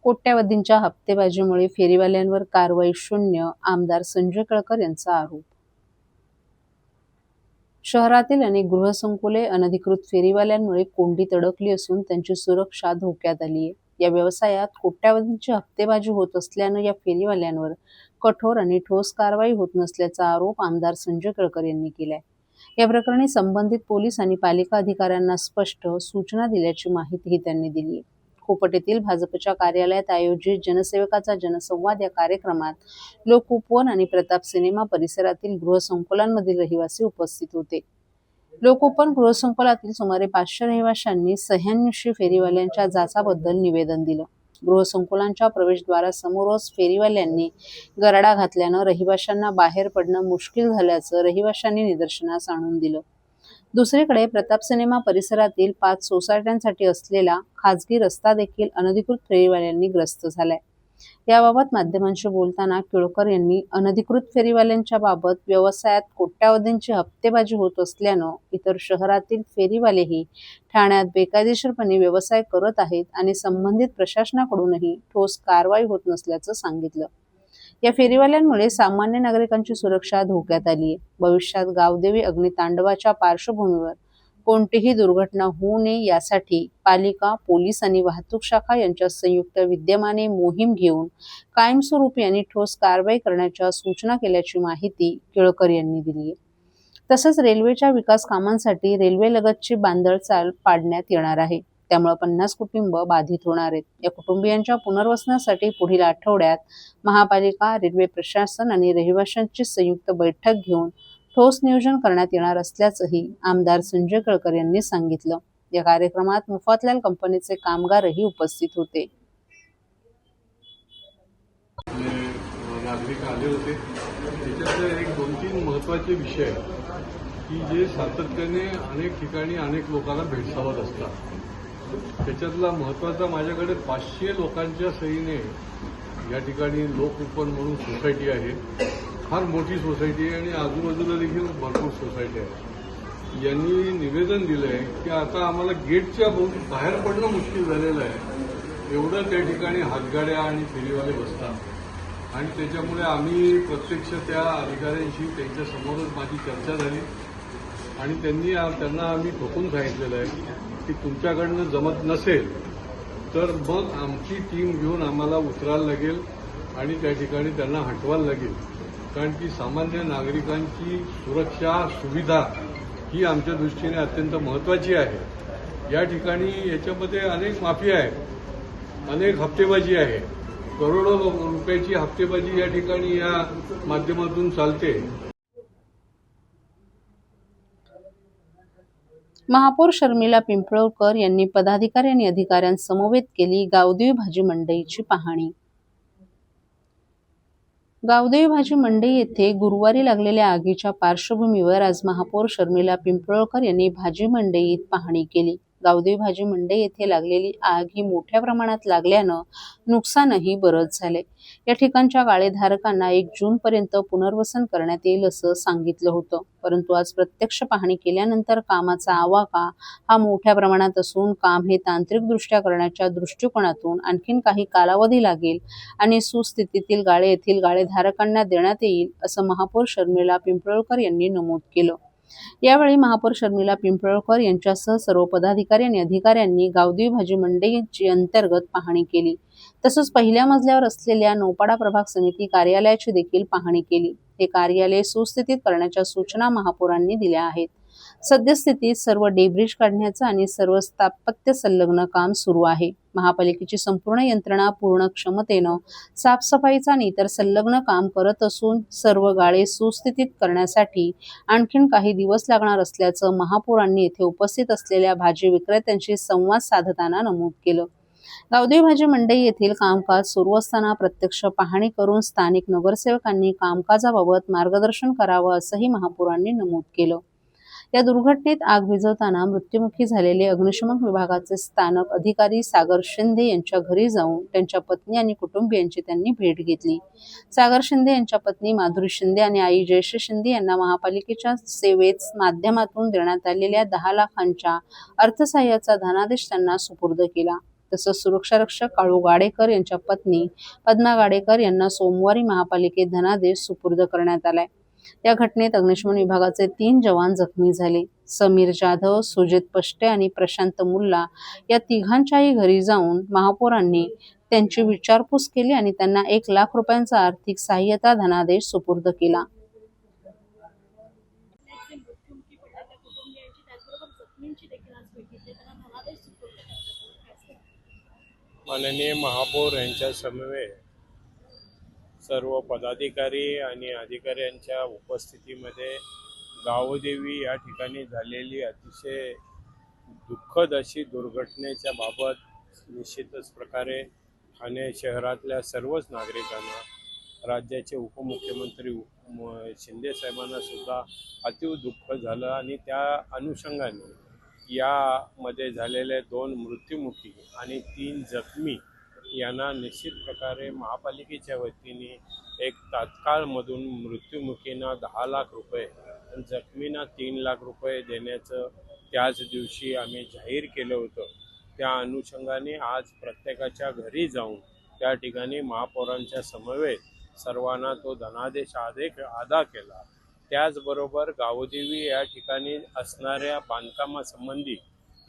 कोट्यवधींच्या हप्तेबाजीमुळे फेरीवाल्यांवर कारवाई शून्य, आमदार संजय केळकर यांचा आरोप. शहरातील अनेक गृहसंकुले अनधिकृत फेरीवाल्यांमुळे कोंडीत अडकली असून त्यांची सुरक्षा धोक्यात आली आहे. या व्यवसायात कोट्यवधींची हप्तेबाजी होत असल्यानं या फेरीवाल्यांवर कठोर आणि ठोस कारवाई होत नसल्याचा आरोप आमदार संजय केळकर यांनी केलाय. या प्रकरणी संबंधित पोलीस आणि पालिका अधिकाऱ्यांना स्पष्ट सूचना दिल्याची माहितीही त्यांनी दिली आहे. कोपट येथील भाजपच्या कार्यालयात आयोजित जनसेवकाचा जनसंवाद या कार्यक्रमात लोकउपवन आणि प्रताप सिनेमा परिसरातील गृहसंकुलांमधील रहिवासी उपस्थित होते. लोकउपवन गृहसंकुलातील सुमारे 500 रहिवाशांनी सह्याद्री फेरीवाल्यांच्या जाचाबद्दल निवेदन दिलं. गृहसंकुलांच्या प्रवेशद्वारासमोरच फेरीवाल्यांनी गरडा घातल्यानं रहिवाशांना बाहेर पडणं मुश्किल झाल्याचं रहिवाशांनी निदर्शनास आणून दिलं. दुसरीकडे प्रताप सिनेमा परिसरातील 5 सोसायट्यांसाठी असलेला खाजगी रस्ता देखील अनधिकृत फेरीवाल्यांनी ग्रस्त झालाय. याबाबत माध्यमांशी बोलताना केळकर यांनी अनधिकृत फेरीवाल्यांच्या बाबत व्यवसायात कोट्यवधींची हप्तेबाजी होत असल्यानं इतर शहरातील फेरीवालेही ठाण्यात बेकायदेशीरपणे व्यवसाय करत आहेत आणि संबंधित प्रशासनाकडूनही ठोस कारवाई होत नसल्याचं सांगितलं. या फेरीवाल्यांमुळे सामान्य नागरिकांची सुरक्षा धोक्यात आली आहे. भविष्यात गावदेवी अग्नितांडवाच्या पार्श्वभूमीवर कोणतीही दुर्घटना होऊ नये यासाठी पालिका, पोलीस आणि वाहतूक शाखा यांच्या संयुक्त विद्यमाने मोहीम घेऊन कायमस्वरूपी आणि ठोस कारवाई करण्याच्या सूचना केल्याची माहिती केळकर यांनी दिली आहे. तसंच रेल्वेच्या विकास कामांसाठी रेल्वेलगतची बांधचाल पाडण्यात येणार आहे. त्यामुळे 50 कुटुंब बाधित होणार आहेत. या कुटुंबियांच्या पुनर्वसनासाठी पुढील आठवड्यात महापालिका, रेल्वे प्रशासन आणि रहिवाशांची संयुक्त बैठक घेऊन ठोस नियोजन करण्यात येणार असल्याचंही आमदार संजय केळकर यांनी सांगितलं. या कार्यक्रमात मुफतलाल कंपनीचे कामगारही उपस्थित होते. नागरिक आले होते. त्याच्यातले एक 2-3 महत्त्वाचे विषय की जे सातत्याने अनेक ठिकाणी अनेक लोकांना भेडसावत असतात. त्याच्यातला महत्त्वाचा माझ्याकडे 500 लोकांच्या सहीने या ठिकाणी लोकउपवन म्हणून सोसायटी आहे. फार मोठी सोसायटी आहे आणि आजूबाजूला देखील भरपूर सोसायटी आहे. यांनी निवेदन दिलंय की आता आम्हाला गेटच्या बाहेर पडणं मुश्किल झालेलं आहे. एवढं त्या ठिकाणी हातगाड्या आणि फेरीवाले बसतात आणि त्याच्यामुळे आम्ही प्रत्यक्ष त्या अधिकाऱ्यांशी त्यांच्या समोरच माझी चर्चा झाली आणि त्यांना आम्ही ठोकून सांगितलेलं आहे की तुमच्याकडनं जमत नसेल तर मग आमची टीम घेऊन आम्हाला उतरायला लागेल आणि त्या ठिकाणी त्यांना हटवायला लागेल. कारण की सामान्य नागरिकांची सुरक्षा, सुविधा ही आमच्या दृष्टीने अत्यंत महत्त्वाची आहे. या ठिकाणी याच्यामध्ये अनेक माफिया आहेत, अनेक हप्तेबाजी आहे. करोडो रुपयाची हप्तेबाजी या ठिकाणी या माध्यमातून चालते. महापौर शर्मिला पिंपळकर यांनी पदाधिकारी आणि अधिकाऱ्यांसमवेत केली गावदेवी भाजी मंडईची पाहणी. गावदेवी भाजी मंडई येथे गुरुवारी लागलेल्या आगीच्या पार्श्वभूमीवर आज महापौर शर्मिला पिंपळकर यांनी भाजी मंडईत पाहणी केली. गावदेवी भाजी मंडई येथे लागलेली आग ही मोठ्या प्रमाणात लागल्यानं नुकसानही बरंच झाले. या ठिकाणच्या गाळेधारकांना 1 जूनपर्यंत पुनर्वसन करण्यात येईल असं सांगितलं होतं. परंतु आज प्रत्यक्ष पाहणी केल्यानंतर कामाचा आवाका हा मोठ्या प्रमाणात असून काम हे तांत्रिकदृष्ट्या करण्याच्या दृष्टिकोनातून आणखीन काही कालावधी लागेल आणि सुस्थितीतील गाळे येथील गाळेधारकांना देण्यात येईल असं महापौर शर्मिला पिंपळकर यांनी नमूद केलं. यावेळी महापौर शर्मिला पिंपळकर यांच्यासह सर्व पदाधिकारी आणि अधिकाऱ्यांनी गावदेवी भाजी मंडईची अंतर्गत पाहणी केली. तसंच पहिल्या मजल्यावर असलेल्या नौपाडा प्रभाग समिती कार्यालयाची देखील पाहणी केली. हे कार्यालय सुस्थितीत करण्याच्या सूचना महापौरांनी दिल्या आहेत. सद्यस्थितीत सर्व डेब्रिज काढण्याचं आणि सर्व स्थापत्य संलग्न काम सुरू आहे. महापालिकेची संपूर्ण यंत्रणा पूर्ण क्षमतेनं साफसफाईचा आणि इतर संलग्न काम करत असून सर्व गाळे सुस्थितीत करण्यासाठी आणखीन काही दिवस लागणार असल्याचं महापौरांनी येथे उपस्थित असलेल्या भाजी विक्रेत्यांशी संवाद साधताना नमूद केलं. गावदेवी भाजी मंडई येथील कामकाज सुरू असताना प्रत्यक्ष पाहणी करून स्थानिक नगरसेवकांनी कामकाजाबाबत मार्गदर्शन करावं असंही महापौरांनी नमूद केलं. या दुर्घटनेत आग विझवताना मृत्युमुखी झालेले अग्निशमन विभागाचे स्थानक अधिकारी सागर शिंदे यांच्या घरी जाऊन त्यांच्या पत्नी आणि कुटुंबियांची त्यांनी भेट घेतली. सागर शिंदे यांच्या पत्नी माधुरी शिंदे आणि आई जयश्री शिंदे यांना महापालिकेच्या सेवेत माध्यमातून देण्यात आलेल्या 10 लाखांच्या अर्थसहाय्याचा धनादेश त्यांना सुपूर्द केला. तसंच सुरक्षारक्षक काळू गाडेकर यांच्या पत्नी पद्मा गाडेकर यांना सोमवारी महापालिकेत धनादेश सुपूर्द करण्यात आलाय। या घटनेत अग्निशमन विभागाचे 3 जवान जखमी झाले। समीर जाधव, सुजित पष्टे आणि प्रशांत मुल्ला या तिघांच्याही घरी जाऊन महापौरांनी त्यांची विचारपूस केली आणि त्यांना 1 लाख रुपयांचा आर्थिक सहाय्यता धनादेश सुपूर्द केला। माननीय महापौर यांच्या समवेत सर्व पदाधिकारी आणि अधिकाऱ्यांच्या उपस्थितीमध्ये गावदेवी या ठिकाणी झालेली अतिशय दुःखद अशी दुर्घटनेच्या बाबत निश्चितच प्रकारे ठाणे शहरातल्या सर्वच नागरिकांना, राज्याचे उपमुख्यमंत्री शिंदे साहेबांना सुद्धा अतीव दुःख झालं आणि त्या अनुषंगाने यामध्ये झालेले 2 मृत्युमुखी आणि 3 जखमी यांना निश्चित प्रकारे महापालिकेच्या वतीने एक तात्काळमधून मृत्युमुखींना 10 लाख रुपये आणि जखमींना 3 लाख रुपये देण्याचं त्याच दिवशी आम्ही जाहीर केलं होतं। त्या अनुषंगाने आज प्रत्येकाच्या घरी जाऊन त्या ठिकाणी महापौरांच्या समवेत सर्वांना तो धनादेश अदा केला। त्याचबरोबर गावदेवी या ठिकाणी असणाऱ्या बांधकामासंबंधी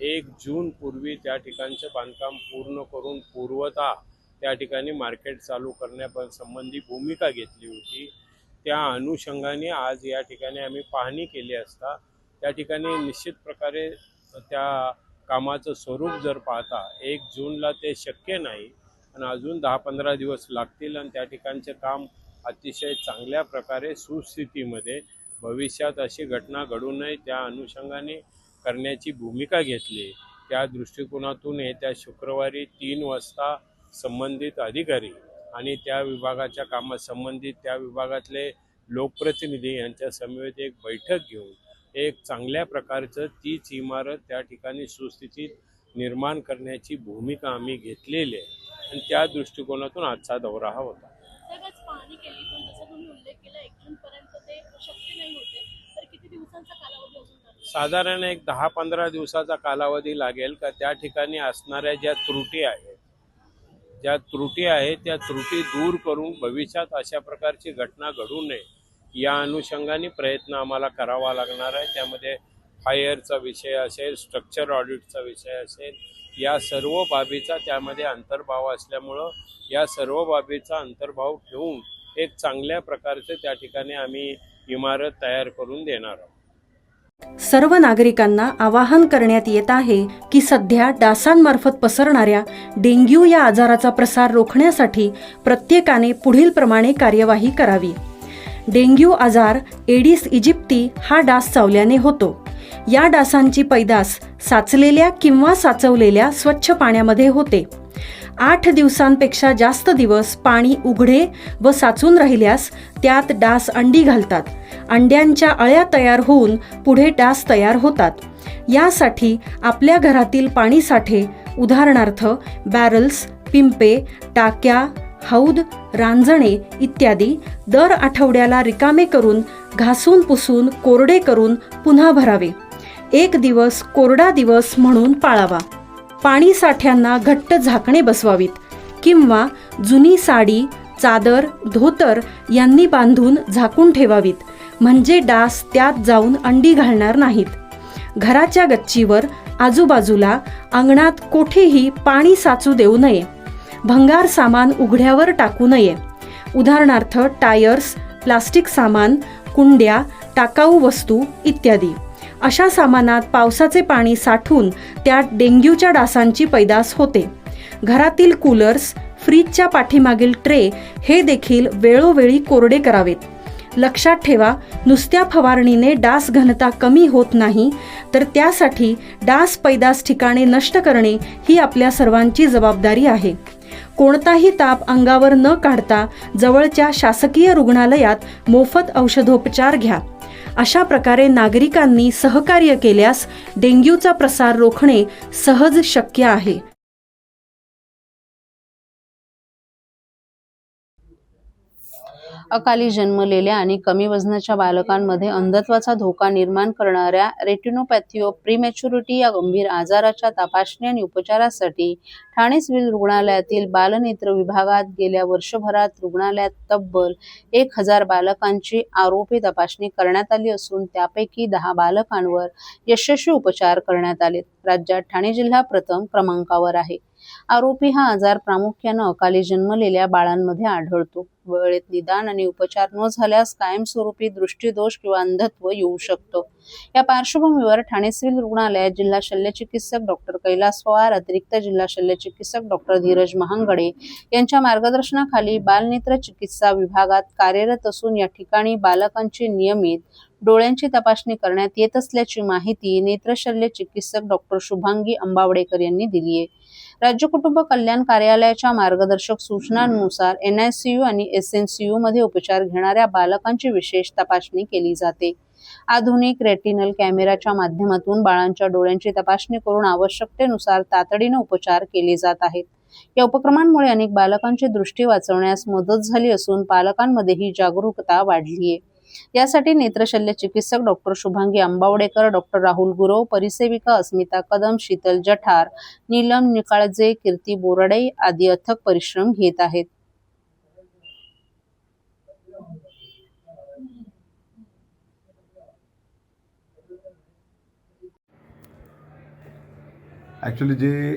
1 जून पूर्वी त्या ठिकाणचं बांधकाम पूर्ण करून पूर्वतः त्या ठिकाणी मार्केट चालू करण्यासंबंधी भूमिका घेतली होती। त्या अनुषंगाने आज या ठिकाणी आम्ही पाहणी केली असता त्या ठिकाणी निश्चित प्रकारे त्या कामाचं स्वरूप जर पाहता 1 जूनला ते शक्य नाही आणि अजून 10-15 दिवस लागतील आणि त्या ठिकाणचं काम अतिशय चांगल्या प्रकारे सुस्थितीमध्ये भविष्यात अशी घटना घडू नये त्या अनुषंगाने करण्याची भूमिका घेतली। त्या दृष्टिकोनातून येत्या शुक्रवारी 3 वाजता संबंधित अधिकारी आणि त्या विभागाच्या कामासंबंधित त्या विभागातले लोकप्रतिनिधी यांच्या समवेत एक बैठक घेऊन एक चांगल्या प्रकारचं तीच इमारत त्या ठिकाणी सुस्थितीत निर्माण करण्याची भूमिका आम्ही घेतलेली आहे आणि त्या दृष्टिकोनातून आजचा दौरा हा होता। पाहणी केली पण जसं तुम्ही उल्लेख केला 1 जून पर्यंत ते शक्य नाही होते, तर किती दिवसांचा कालावधी अजून लागेल? साधारण एक 10-15 दिवसाचा कालावधी लागेल का त्या ठिकाणी असणाऱ्या ज्या त्रुटी आहेत त्या त्रुटी दूर करून भविष्यात अशा प्रकारची घटना घडू नये या अनुषंगाने प्रयत्न आम्हाला करावा लागणार आहे। त्यामध्ये फायरचा विषय असेल, स्ट्रक्चर ऑडिटचा विषय असेल, या सर्व बाबीचा त्यामध्ये अंतर्भाव असल्यामुळं या सर्व बाबीचा अंतर्भाव ठेवून एक चांगल्या प्रकारचे त्या ठिकाणी आम्ही इमारत तयार करून देणार आहोत। सर्व नागरिकांना आवाहन करण्यात येत आहे की सध्या डासांमार्फत पसरणाऱ्या डेंग्यू या आजाराचा प्रसार रोखण्यासाठी प्रत्येकाने पुढील प्रमाणे कार्यवाही करावी। डेंग्यू आजार एडिस इजिप्ती हा डास चावल्याने होतो। या डासांची पैदास साचलेल्या किंवा साचवलेल्या स्वच्छ पाण्यामध्ये होते। 8 दिवसांपेक्षा जास्त दिवस पाणी उघडे व साचून राहिल्यास त्यात डास अंडी घालतात। अंड्यांच्या अळ्या तयार होऊन पुढे डास तयार होतात। यासाठी आपल्या घरातील पाणी साठे उदाहरणार्थ बॅरल्स, पिंपे, टाक्या, हौद, रांजणे इत्यादी दर आठवड्याला रिकामे करून घासून पुसून कोरडे करून पुन्हा भरावे। 1 दिवस कोरडा दिवस म्हणून पाळावा। पाणी साठ्यांना घट्ट झाकणे बसवावीत किंवा जुनी साडी, चादर, धोतर यांनी बांधून झाकून ठेवावीत, म्हणजे डास त्यात जाऊन अंडी घालणार नाहीत। घराच्या गच्चीवर, आजूबाजूला, अंगणात कोठेही पाणी साचू देऊ नये। भंगार सामान उघड्यावर टाकू नये, उदाहरणार्थ टायर्स, प्लास्टिक सामान, कुंड्या, टाकाऊ वस्तू इत्यादी। अशा सामानात पावसाचे पाणी साठून त्यात डेंग्यूच्या डासांची पैदास होते। घरातील कूलर्स, फ्रीजच्या पाठीमागील ट्रे हे देखील वेळोवेळी कोरडे करावेत। लक्षात ठेवा, नुसत्या फवारणीने डास घनता कमी होत नाही, तर त्यासाठी डास पैदास ठिकाणे नष्ट करणे ही आपल्या सर्वांची जबाबदारी आहे। कोणताही ताप अंगावर न काढता जवळच्या शासकीय रुग्णालयात मोफत औषधोपचार घ्या। अशा प्रकारे नागरिकांनी सहकार्य केल्यास डेंग्यूचा प्रसार रोखणे सहज शक्य आहे। अकाली जन्मलेल्या आणि कमी वजनाच्या बालकांमध्ये अंधत्वाचा धोका निर्माण करणाऱ्या रेटिनोपॅथी ऑफ प्रीमॅच्युरिटी या गंभीर आजाराच्या तपासणी आणि उपचारासाठी ठाणे सिव्हिल रुग्णालयातील बालनेत्र विभागात गेल्या वर्षभरात रुग्णालयात तब्बल 1000 बालकांची आरोपी तपासणी करण्यात आली असून त्यापैकी 10 बालकांवर यशस्वी उपचार करण्यात आलेत. राज्यात ठाणे जिल्हा प्रथम क्रमांकावर आहे. आरोपी हा आजार प्रामुख्यानं अकाली जन्मलेल्या बाळांमध्ये आढळतो. वेळेत निदान आणि उपचार न झाल्यास कायमस्वरूपी दृष्टीदोष किंवा अंधत्व येऊ शकतं. या पार्श्वभूमीवर ठाणे सिव्हिल रुग्णालयात जिल्हा शल्यचिकित्सक डॉक्टर कैलास पवार, अतिरिक्त जिल्हा शल्यचिकित्सक डॉक्टर धीरज महांगडे यांच्या मार्गदर्शनाखाली बालनेत्र चिकित्सा विभागात कार्यरत असून या ठिकाणी बालकांची नियमित डोळ्यांची तपासणी करण्यात येत असल्याची माहिती नेत्रशल्य चिकित्सक डॉक्टर शुभांगी अंबावडेकर यांनी दिली आहे. राज्य कुटुंब कल्याण कार्यालयाच्या मार्गदर्शक सूचनांनुसार NICU आणि SNCU मध्ये उपचार घेणाऱ्या बालकांची विशेष तपासणी केली जाते. आधुनिक रेटिनल कॅमेराच्या माध्यमातून बाळांच्या डोळ्यांची तपासणी करून आवश्यकतेनुसार तातडीने उपचार केले जात आहेत. या उपक्रमांमुळे अनेक बालकांची दृष्टी वाचवण्यास मदत झाली असून पालकांमध्येही जागरूकता वाढली आहे. यासाठी नेत्रशल्य चिकित्सक डॉक्टर शुभांगी अंबावडेकर, डॉक्टर राहुल गुरव, परिसेविका अस्मिता कदम, शीतल जठार, नीलम निकाळजे, कीर्ती बोराडे आदी अथक परिश्रम घेत आहेत. ॲक्च्युली जे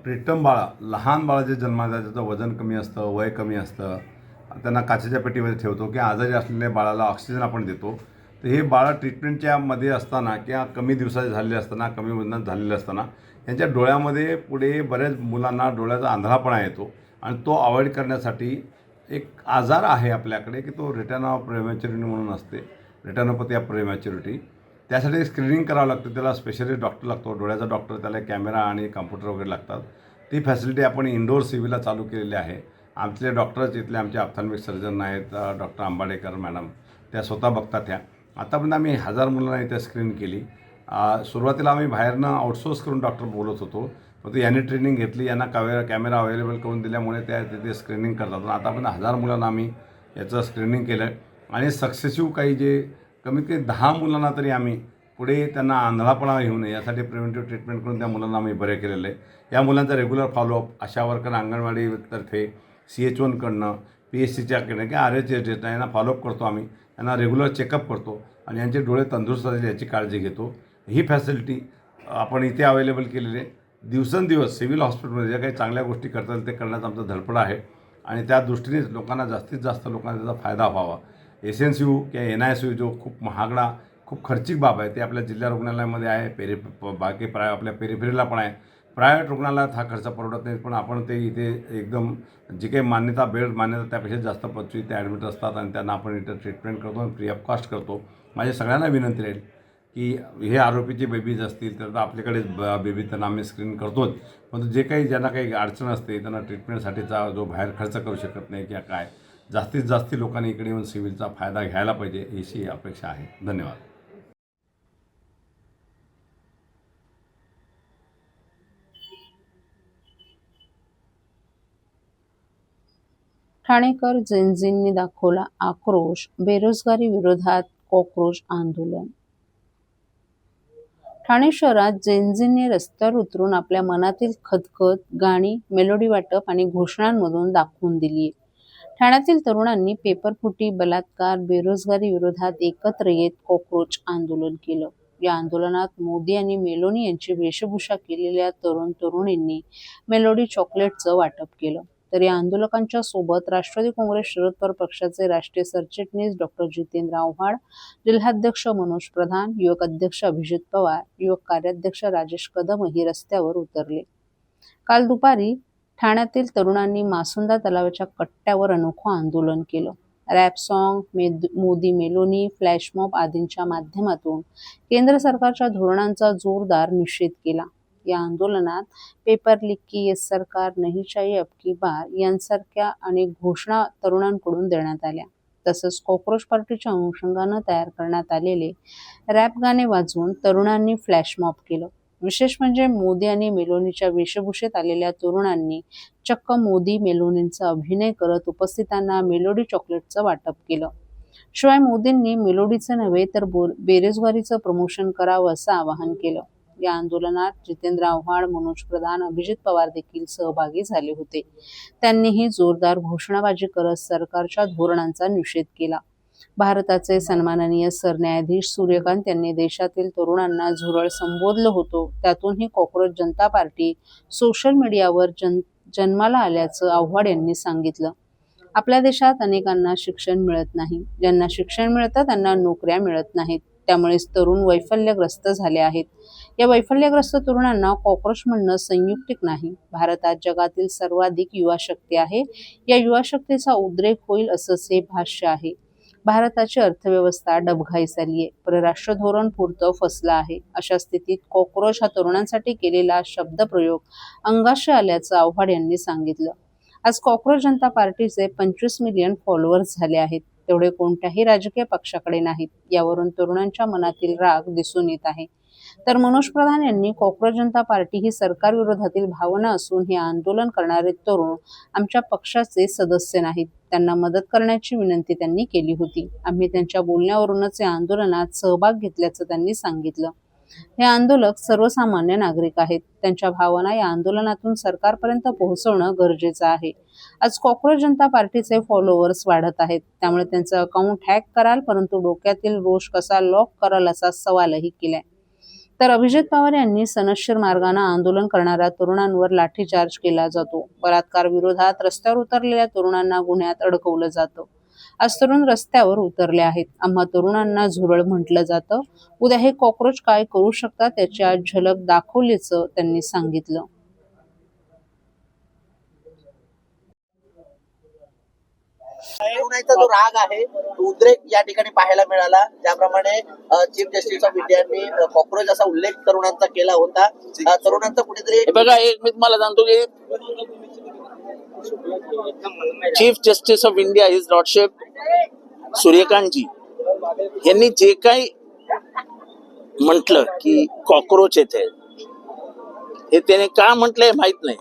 प्रीतम लहान बाळं जे जन्माला ज्याचं वजन कमी असतं, वय कमी असतं, त्यांना काचेच्या पेटीमध्ये ठेवतो किंवा आजारी असलेल्या बाळाला ऑक्सिजन आपण देतो. तर हे बाळं ट्रीटमेंटच्या मध्ये असताना किंवा कमी दिवसाचे झालेले असताना, कमी वजनात झालेले असताना यांच्या डोळ्यामध्ये पुढे बऱ्याच मुलांना डोळ्याचा आंधळापणा येतो आणि तो अवॉइड करण्यासाठी एक आजार आहे आपल्याकडे की तो रेटिना प्रेमॅच्युरिटी म्हणून असते, रेटिनोपॅथी ऑफ प्रेमॅच्युरिटी. त्यासाठी स्क्रीनिंग करावं लागतं. त्याला स्पेशलिस्ट डॉक्टर लागतो, डोळ्याचा डॉक्टर, त्याला कॅमेरा आणि कॉम्प्युटर वगैरे लागतात. ती फॅसिलिटी आपण इंडोर सिव्हिलला चालू केलेली आहे. आमचे डॉक्टर्स इथले आमचे ऑप्थॅल्मिक सर्जन आहेत, डॉक्टर आंबाडेकर मॅडम, त्या स्वतः बघतात. त्या आतापर्यंत आम्ही 1000 मुलांना इथे स्क्रीन केली. सुरुवातीला आम्ही बाहेरनं आउटसोर्स करून डॉक्टर बोलत होतो, पण यांनी ट्रेनिंग घेतली, यांना कॅमेरा अवेलेबल करून दिल्यामुळे त्या तिथे स्क्रीनिंग करतात. आतापर्यंत 1000 मुलांना आम्ही याचं स्क्रीनिंग केलं आहे आणि सक्सेसिव्ह काही जे कमीत कमी 10 मुलांना तरी आम्ही पुढे त्यांना आंधळापणा येऊ नये यासाठी प्रिव्हेंटिव्ह ट्रीटमेंट करून त्या मुलांना आम्ही बरे केलेलं आहे. या मुलांचा रेग्युलर फॉलोअप आशा वर्कर, अंगणवाडीतर्फे, CH1कडनं, PSCच्याकडनं किंवा RH यांना फॉलोअप करतो. आम्ही यांना रेग्युलर चेकअप करतो आणि यांचे डोळे तंदुरुस्त असतील याची काळजी घेतो. ही फॅसिलिटी आपण इथे अवेलेबल केलेली आहे. दिवसेंदिवस सिव्हिल हॉस्पिटलमध्ये ज्या काही चांगल्या गोष्टी करता येईल ते करण्याचा आमचा धडपड आहे आणि त्या दृष्टीने लोकांना जास्तीत जास्त लोकांना त्याचा फायदा व्हावा. SNCU किंवा NICU जो खूप महागडा, खूप खर्चिक बाब आहे, ते आपल्या जिल्हा रुग्णालयामध्ये आहे. बाकी आपल्या पेरिफेरीला पण आहे. प्रायव्हेट रुग्णालयात हा खर्च परवडत नाही, पण आपण ते इथे एकदम जी काही बेड मान्यता त्यापेक्षा जास्त पदवी इथे ॲडमिट असतात आणि त्यांना आपण इथं ट्रीटमेंट करतो आणि फ्री ऑफ कॉस्ट करतो. माझ्या सगळ्यांना विनंती राहील की हे आरोपीचे बेबीज असतील तर आपल्याकडे बेबी त्यांना आम्ही स्क्रीन करतोच, पण जे काही ज्यांना काही अडचण असते त्यांना ट्रीटमेंटसाठीचा जो बाहेर खर्च करू शकत नाही किंवा काय, जास्तीत जास्त लोकांनी इकडे येऊन सिव्हिलचा फायदा घ्यायला पाहिजे अशी अपेक्षा आहे. धन्यवाद. ठाणेकर जेनझींनी दाखवला आक्रोश, बेरोजगारी विरोधात कॉक्रोच आंदोलन. ठाणे शहरात जेनझींनी रस्त्यावर उतरून आपल्या मनातील खदखद गाणी, मेलोडी वाटप आणि घोषणांमधून दाखवून दिली. ठाण्यातील तरुणांनी पेपरफुटी, बलात्कार, बेरोजगारी विरोधात एकत्र येत कॉक्रोच आंदोलन केलं. या आंदोलनात मोदी आणि मेलोनी यांची वेशभूषा केलेल्या तरुण तरुणींनी मेलोडी चॉकलेटचं वाटप केलं. तर या आंदोलकांच्या सोबत राष्ट्रवादी काँग्रेस शरद पवार पक्षाचे राष्ट्रीय सरचिटणीस डॉक्टर जितेंद्र आव्हाड, जिल्हाध्यक्ष मनोज प्रधान, युवक अध्यक्ष अभिजित पवार, युवक कार्याध्यक्ष राजेश कदमही रस्त्यावर उतरले. काल दुपारी ठाण्यातील तरुणांनी मासुंदा तलावाच्या कट्ट्यावर अनोखं आंदोलन केलं. Rap song, Modi Meloni, flash mob आदींच्या माध्यमातून केंद्र सरकारच्या धोरणांचा जोरदार निषेध केला. या आंदोलनात पेपर लीक की ये सरकार नहीं चाहिए अब की बार यांसारख्या अनेक घोषणा तरुणांकडून देण्यात आल्या. तसंच कॉक्रोच पार्टीच्या अनुषंगानं तयार करण्यात आलेले रॅप गाणे वाजवून तरुणांनी फ्लॅशमॉब केलं. विशेष म्हणजे मोदी आणि मेलोनीच्या वेशभूषेत आलेल्या तरुणांनी चक्क मोदी मेलोनींचा अभिनय करत उपस्थितांना मेलोडी चॉकलेटचं वाटप केलं. शिवाय मोदींनी मेलोडीचं नव्हे तर बेरोजगारीचं प्रमोशन करावं असं आवाहन केलं. या आंदोलनात जितेंद्र आव्हाड, मनोज प्रधान, अभिजित पवार देखील सहभागी झाले होते. त्यांनीही जोरदार घोषणाबाजी करत सरकारच्या धोरणांचा निषेध केला. भारताचे सन्माननीय सरन्यायाधीश सूर्यकांत यांनी देशातील तरुणांना झुरळ संबोधलं होतं. त्यातूनही कॉक्रोच जनता पार्टी सोशल मीडियावर जन्माला आल्याचं आव्हाड यांनी सांगितलं. आपल्या देशात अनेकांना शिक्षण मिळत नाही. ज्यांना शिक्षण मिळतं त्यांना नोकऱ्या मिळत नाहीत. त्यामुळेच तरुण वैफल्यग्रस्त झाले आहेत. या वैफल्यग्रस्त तरुणांना कॉक्रोच म्हणणं संयुक्तिक नाही. भारतात जगातील सर्वाधिक युवा शक्ती आहे. या युवा शक्तीचा उद्रेक होईल असंच हे भाष्य आहे. भारताची अर्थव्यवस्था डबघाईस आली आहे. परराष्ट्र धोरण पुरतं फसलं आहे. अशा स्थितीत कॉक्रोच हा तरुणांसाठी केलेला शब्दप्रयोग अंगाशी आल्याचं आव्हाड यांनी सांगितलं. आज कॉक्रोच जनता पार्टीचे 25 मिलियन फॉलोअर्स झाले आहेत. तेवढे कोणत्याही राजकीय पक्षाकडे नाहीत. यावरून तरुणांच्या मनातील राग दिसून येत आहे. तर मनोज प्रधान यांनी कॉक्रोच जनता पार्टी ही सरकार विरोधातील भावना असून हे आंदोलन करणारे तरुण आमच्या पक्षाचे सदस्य नाहीत. त्यांना मदत करण्याची विनंती त्यांनी केली होती. आम्ही त्यांच्या बोलण्यावरूनच या आंदोलनात सहभाग घेतल्याचं त्यांनी सांगितलं. हे आंदोलक सर्वसामान्य नागरिक आहेत. त्यांच्या भावना या आंदोलनातून सरकारपर्यंत पोहोचवणं गरजेचं आहे. आज कॉक्रोच जनता पार्टीचे फॉलोअर्स वाढत आहेत. त्यामुळे त्यांचं अकाउंट हॅक कराल, परंतु डोक्यातील रोष कसा लॉक कराल असा सवालही केलाय. तर अभिजित पवार यांनी सनदशीर मार्गाने आंदोलन करणाऱ्या तरुणांवर लाठीचार्ज केला जातो. बलात्कार विरोधात रस्त्यावर उतरलेल्या तरुणांना गुन्ह्यात अडकवलं जातं. आज तरुण रस्त्यावर उतरले आहेत. आम्हा तरुणांना झुरळ म्हटलं जातं. उद्या हे कॉक्रोच काय करू शकतात त्याची आज झलक दाखवल्याचं त्यांनी सांगितलं. तरुणाईचा जो राग आहे तो उद्रेक या ठिकाणी पाहायला मिळाला. ज्याप्रमाणे चीफ जस्टिस ऑफ इंडियानी कॉक्रोच असा उल्लेख तरुणांचा केला होता. तरुणांचा कुठेतरी बघा, एक मी तुम्हाला सांगतो की chief justice of India his lordship Suryakant ji यांनी जे काही म्हटलं की कॉक्रोच येथे, हे त्याने का म्हटलंय माहित नाही,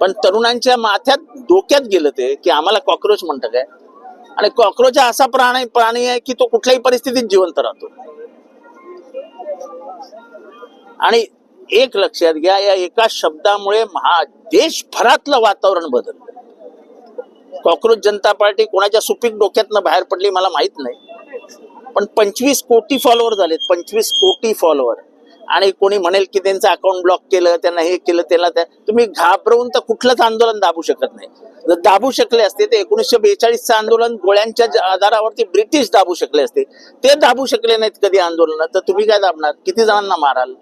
पण तरुणांच्या माथ्यात डोक्यात गेलं ते की आम्हाला कॉक्रोच म्हणतं काय. आणि कॉक्रोच हा असा प्राणी आहे की तो कुठल्याही परिस्थितीत जिवंत राहतो. आणि एक लक्षात घ्या, या एका शब्दामुळे देशभरातलं वातावरण बदललं. कॉक्रोच जनता पार्टी कोणाच्या सुपीक डोक्यातनं बाहेर पडली मला माहित नाही, पण 25 कोटी फॉलोअर झालेत. 25 कोटी फॉलोअर. आणि कोणी म्हणेल की त्यांचं अकाउंट ब्लॉक केलं, त्यांना हे केलं, त्याला तुम्ही घाबरवून तर कुठलंच आंदोलन दाबू शकत नाही. जर दाबू शकले असते तर 1942चं आंदोलन गोळ्यांच्या आधारावरती ब्रिटिश दाबू शकले असते. ते दाबू शकले नाहीत कधी आंदोलन, तर तुम्ही काय दाबणार? किती जणांना माराल?